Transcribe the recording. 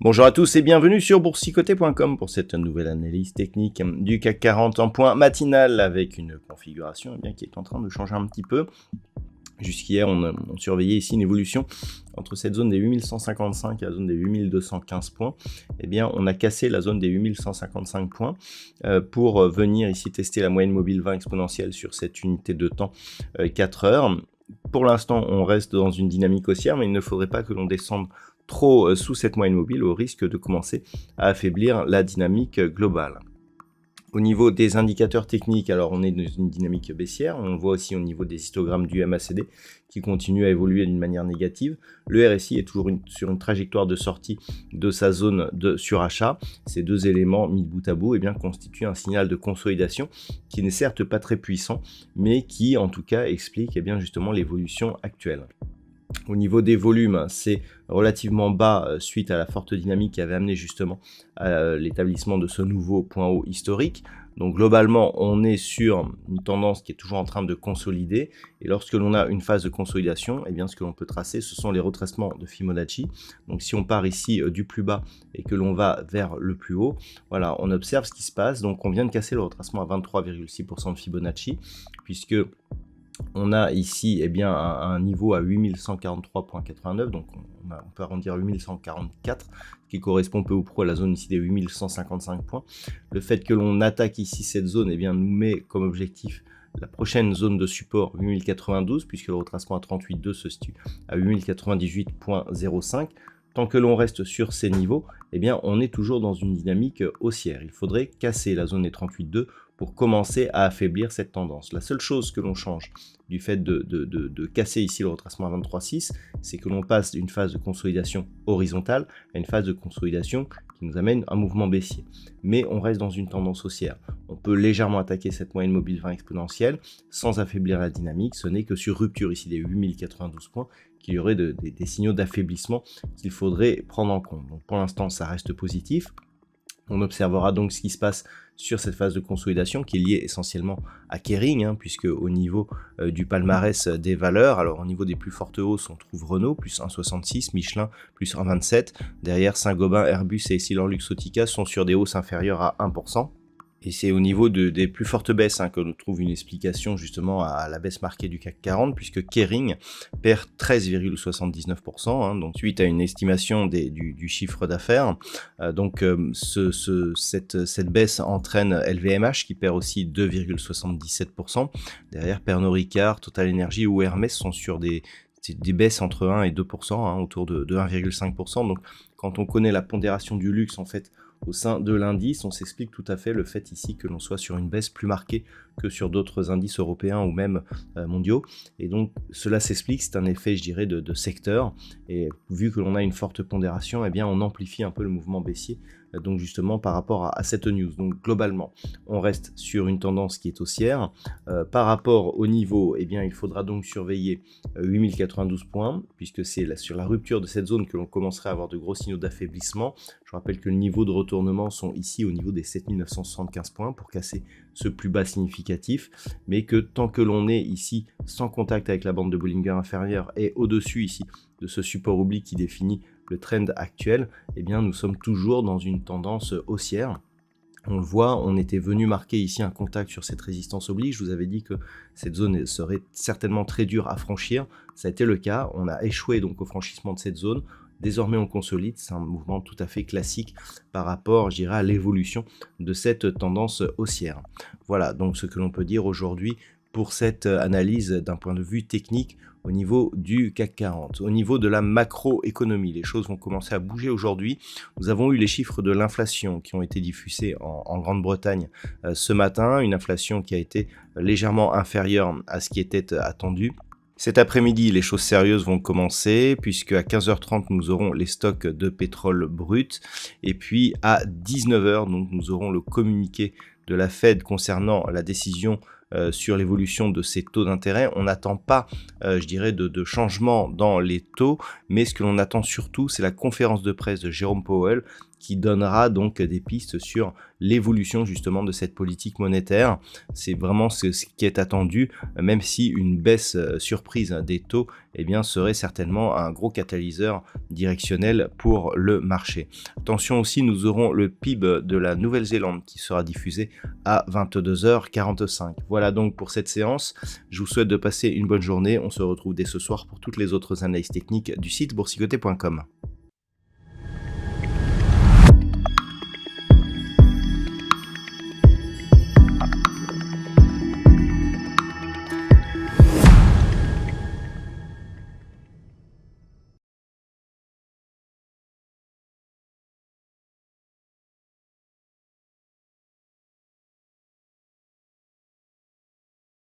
Bonjour à tous et bienvenue sur boursicoté.com pour cette nouvelle analyse technique du CAC 40 en point matinal avec une configuration qui est en train de changer un petit peu. Jusqu'hier, on surveillait ici une évolution entre cette zone des 8155 et la zone des 8215 points. On a cassé la zone des 8155 points pour venir ici tester la moyenne mobile 20 exponentielle sur cette unité de temps 4 heures. Pour l'instant, on reste dans une dynamique haussière, mais il ne faudrait pas que l'on descende trop sous cette moyenne mobile au risque de commencer à affaiblir la dynamique globale. Au niveau des indicateurs techniques, alors on est dans une dynamique baissière, on le voit aussi au niveau des histogrammes du MACD qui continue à évoluer d'une manière négative. Le RSI est toujours sur une trajectoire de sortie de sa zone de surachat. Ces deux éléments mis bout à bout constituent un signal de consolidation qui n'est certes pas très puissant, mais qui en tout cas explique justement l'évolution actuelle. Au niveau des volumes, c'est relativement bas suite à la forte dynamique qui avait amené justement à l'établissement de ce nouveau point haut historique. Donc globalement, on est sur une tendance qui est toujours en train de consolider. Et lorsque l'on a une phase de consolidation, ce que l'on peut tracer, ce sont les retracements de Fibonacci. Donc si on part ici du plus bas et que l'on va vers le plus haut, voilà, on observe ce qui se passe. Donc on vient de casser le retracement à 23,6% de Fibonacci, puisque on a ici un niveau à 8143,89, donc on peut arrondir à 8144, qui correspond peu ou prou à la zone ici des 8155 points. Le fait que l'on attaque ici cette zone nous met comme objectif la prochaine zone de support 8092, puisque le retracement à 38,2 se situe à 8098,05. Tant que l'on reste sur ces niveaux, on est toujours dans une dynamique haussière. Il faudrait casser la zone des 38,2 pour commencer à affaiblir cette tendance. La seule chose que l'on change du fait de casser ici le retracement à 23,6, c'est que l'on passe d'une phase de consolidation horizontale à une phase de consolidation qui nous amène un mouvement baissier. Mais on reste dans une tendance haussière. On peut légèrement attaquer cette moyenne mobile 20 exponentielle sans affaiblir la dynamique. Ce n'est que sur rupture ici des 8092 points qu'il y aurait des signaux d'affaiblissement qu'il faudrait prendre en compte. Donc pour l'instant, ça reste positif. On observera donc ce qui se passe sur cette phase de consolidation qui est liée essentiellement à Kering, puisque au niveau du palmarès des valeurs, alors au niveau des plus fortes hausses, on trouve Renault, plus 1,66, Michelin, plus 1,27. Derrière, Saint-Gobain, Airbus et EssilorLuxottica sont sur des hausses inférieures à 1%. Et c'est au niveau des plus fortes baisses que l'on trouve une explication justement à la baisse marquée du CAC 40, puisque Kering perd 13,79%, donc suite à une estimation du chiffre d'affaires. Cette baisse entraîne LVMH qui perd aussi 2,77%. Derrière, Pernod Ricard, Total Energy ou Hermès sont sur des baisses entre 1 et 2%, autour de 1,5%. Donc quand on connaît la pondération du luxe en fait au sein de l'indice, on s'explique tout à fait le fait ici que l'on soit sur une baisse plus marquée que sur d'autres indices européens ou même mondiaux. Et donc cela s'explique, c'est un effet je dirais de secteur, et vu que l'on a une forte pondération, on amplifie un peu le mouvement baissier donc justement par rapport à cette news. Donc globalement, on reste sur une tendance qui est haussière. Par rapport au niveau, il faudra donc surveiller 8092 points, puisque c'est sur la rupture de cette zone que l'on commencerait à avoir de gros signaux d'affaiblissement. Je rappelle que le niveau de retournement sont ici au niveau des 7975 points pour casser ce plus bas significatif, mais que tant que l'on est ici sans contact avec la bande de Bollinger inférieure et au-dessus ici de ce support oblique qui définit le trend actuel, nous sommes toujours dans une tendance haussière. On le voit, on était venu marquer ici un contact sur cette résistance oblique. Je vous avais dit que cette zone serait certainement très dure à franchir. Ça a été le cas. On a échoué donc au franchissement de cette zone. Désormais, on consolide. C'est un mouvement tout à fait classique par rapport, je dirais, à l'évolution de cette tendance haussière. Voilà donc ce que l'on peut dire aujourd'hui pour cette analyse d'un point de vue technique au niveau du CAC 40. Au niveau de la macroéconomie, les choses vont commencer à bouger aujourd'hui. Nous avons eu les chiffres de l'inflation qui ont été diffusés en Grande-Bretagne ce matin, une inflation qui a été légèrement inférieure à ce qui était attendu. Cet après-midi, les choses sérieuses vont commencer puisque à 15h30, nous aurons les stocks de pétrole brut et puis à 19h, donc nous aurons le communiqué de la Fed concernant la décision sur l'évolution de ces taux d'intérêt. On n'attend pas, je dirais, de changement dans les taux, mais ce que l'on attend surtout, c'est la conférence de presse de Jérôme Powell qui donnera donc des pistes sur l'évolution justement de cette politique monétaire. C'est vraiment ce qui est attendu, même si une baisse surprise des taux eh bien, serait certainement un gros catalyseur directionnel pour le marché. Attention aussi, nous aurons le PIB de la Nouvelle-Zélande qui sera diffusé à 22h45. Voilà donc pour cette séance. Je vous souhaite de passer une bonne journée. On se retrouve dès ce soir pour toutes les autres analyses techniques du site boursicoté.com.